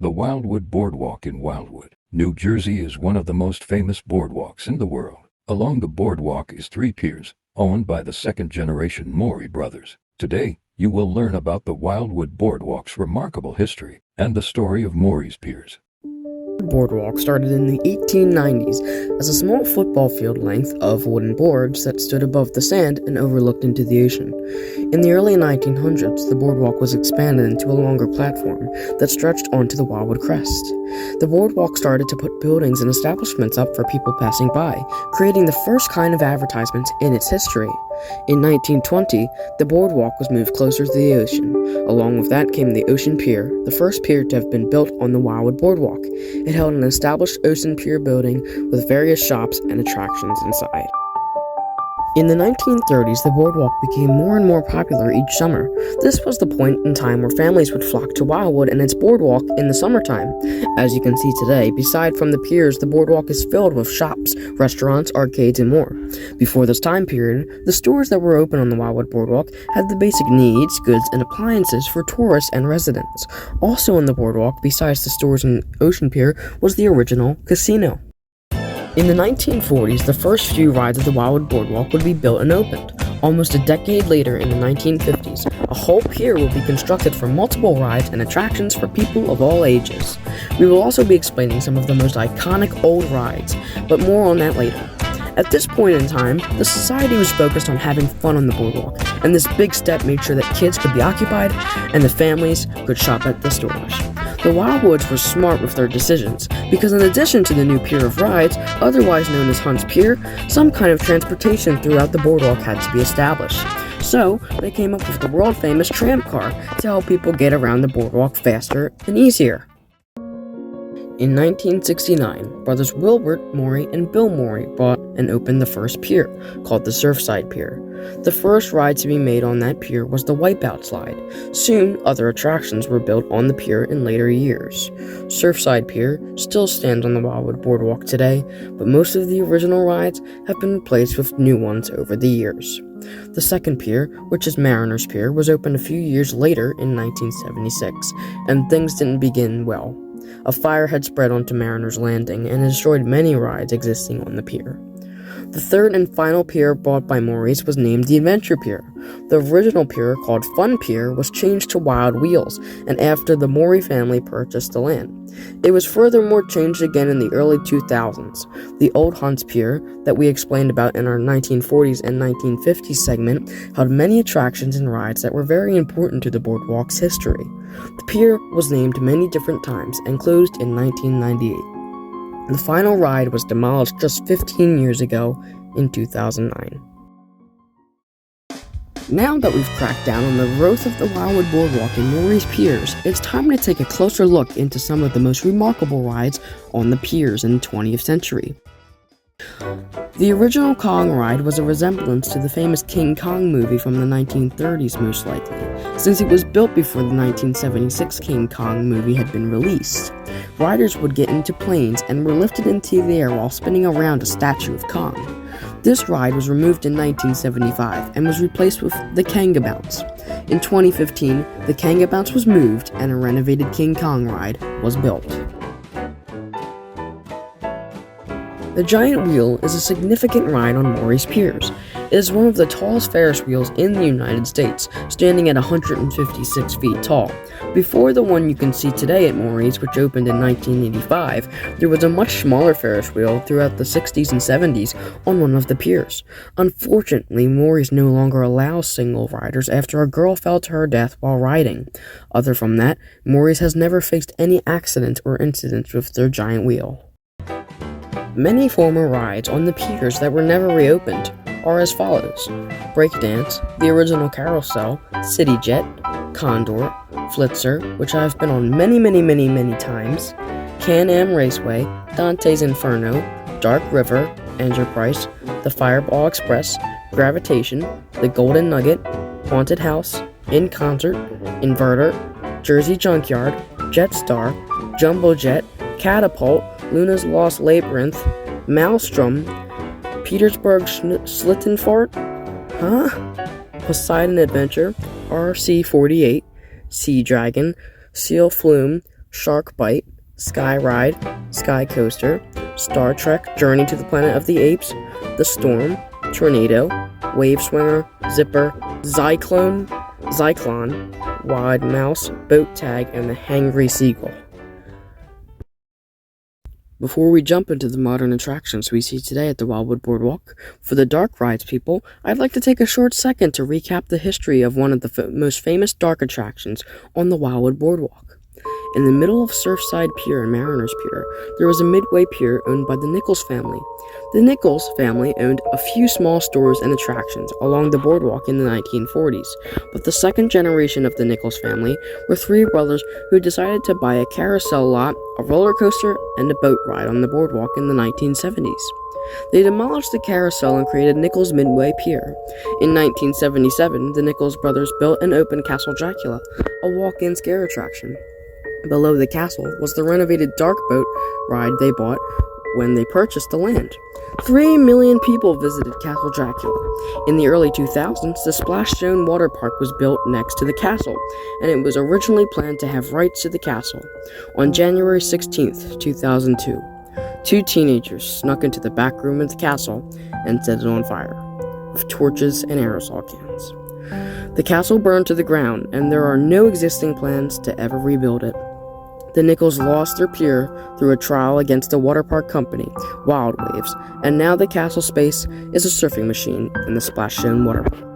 The Wildwood Boardwalk in Wildwood, New Jersey is one of the most famous boardwalks in the world. Along the boardwalk is 3 piers, owned by the second-generation Morey brothers. Today, you will learn about the Wildwood Boardwalk's remarkable history and the story of Morey's piers. The boardwalk started in the 1890s as a small football field length of wooden boards that stood above the sand and overlooked into the ocean. In the early 1900s, the boardwalk was expanded into a longer platform that stretched onto the Wildwood crest. The boardwalk started to put buildings and establishments up for people passing by, creating the first kind of advertisement in its history. In 1920, the boardwalk was moved closer to the ocean. Along with that came the Ocean Pier, the first pier to have been built on the Wildwood Boardwalk. It held an established ocean pier building with various shops and attractions inside. In the 1930s, the boardwalk became more and more popular each summer. This was the point in time where families would flock to Wildwood and its boardwalk in the summertime. As you can see today, beside from the piers, the boardwalk is filled with shops, restaurants, arcades, and more. Before this time period, the stores that were open on the Wildwood Boardwalk had the basic needs, goods, and appliances for tourists and residents. Also on the boardwalk, besides the stores and Ocean Pier, was the original casino. In the 1940s, the first few rides of the Wildwood Boardwalk would be built and opened. Almost a decade later, in the 1950s, a whole pier will be constructed for multiple rides and attractions for people of all ages. We will also be explaining some of the most iconic old rides, but more on that later. At this point in time, the society was focused on having fun on the boardwalk, and this big step made sure that kids could be occupied and the families could shop at the stores. The Wildwoods were smart with their decisions, because in addition to the new pier of rides, otherwise known as Hunt's Pier, some kind of transportation throughout the boardwalk had to be established. So, they came up with the world-famous tram car to help people get around the boardwalk faster and easier. In 1969, brothers Wilbert Morey and Bill Morey bought and opened the first pier, called the Surfside Pier. The first ride to be made on that pier was the Wipeout Slide. Soon, other attractions were built on the pier in later years. Surfside Pier still stands on the Wildwood Boardwalk today, but most of the original rides have been replaced with new ones over the years. The second pier, which is Mariner's Pier, was opened a few years later in 1976, and things didn't begin well. A fire had spread onto Mariner's Landing and destroyed many rides existing on the pier. The third and final pier bought by Morey's was named the Adventure Pier. The original pier, called Fun Pier, was changed to Wild Wheels, and after the Morey family purchased the land. It was furthermore changed again in the early 2000s. The old Hunt's Pier, that we explained about in our 1940s and 1950s segment, held many attractions and rides that were very important to the boardwalk's history. The pier was named many different times and closed in 1998. The final ride was demolished just 15 years ago in 2009. Now that we've cracked down on the growth of the Wildwood Boardwalk and Morey's piers, it's time to take a closer look into some of the most remarkable rides on the piers in the 20th century. The original Kong ride was a resemblance to the famous King Kong movie from the 1930s, most likely, since it was built before the 1976 King Kong movie had been released. Riders would get into planes and were lifted into the air while spinning around a statue of Kong. This ride was removed in 1975 and was replaced with the Kanga Bounce. In 2015, the Kanga Bounce was moved and a renovated King Kong ride was built. The Giant Wheel is a significant ride on Morey's piers. It is one of the tallest Ferris wheels in the United States, standing at 156 feet tall. Before the one you can see today at Morey's, which opened in 1985, there was a much smaller Ferris wheel throughout the 60s and 70s on one of the piers. Unfortunately, Morey's no longer allows single riders after a girl fell to her death while riding. Other from that, Morey's has never faced any accidents or incidents with their giant wheel. Many former rides on the piers that were never reopened are as follows: Breakdance, the original Carousel, City Jet, Condor, Flitzer, which I've been on many times, Can-Am Raceway, Dante's Inferno, Dark River, Enterprise, the Fireball Express, Gravitation, the Golden Nugget, Haunted House, In Concert, Inverter, Jersey Junkyard, Jetstar, Jumbo Jet, Catapult, Luna's Lost Labyrinth, Maelstrom, Petersburg Schlittenfahrt, Poseidon Adventure, RC-48, Sea Dragon, Seal Flume, Shark Bite, Sky Ride, Sky Coaster, Star Trek Journey to the Planet of the Apes, The Storm, Tornado, Wave Swinger, Zipper, Zyklon, Wide Mouse, Boat Tag, and the Hangry Seagull. Before we jump into the modern attractions we see today at the Wildwood Boardwalk, for the dark rides people, I'd like to take a short second to recap the history of one of the most famous dark attractions on the Wildwood Boardwalk. In the middle of Surfside Pier and Mariners Pier, there was a midway pier owned by the Nichols family. The Nichols family owned a few small stores and attractions along the boardwalk in the 1940s, but the second generation of the Nichols family were three brothers who decided to buy a carousel lot, a roller coaster, and a boat ride on the boardwalk in the 1970s. They demolished the carousel and created Nichols Midway Pier. In 1977, the Nichols brothers built and opened Castle Dracula, a walk-in scare attraction. Below the castle was the renovated dark boat ride they bought when they purchased the land. 3 million people visited Castle Dracula. In the early 2000s, the Splash Zone water park was built next to the castle, and it was originally planned to have rights to the castle. On January 16, 2002, 2 teenagers snuck into the back room of the castle and set it on fire, with torches and aerosol cans. The castle burned to the ground, and there are no existing plans to ever rebuild it. The Nichols lost their pier through a trial against the water park company, Wild Waves, and now the castle space is a surfing machine in the Splash Zone water park.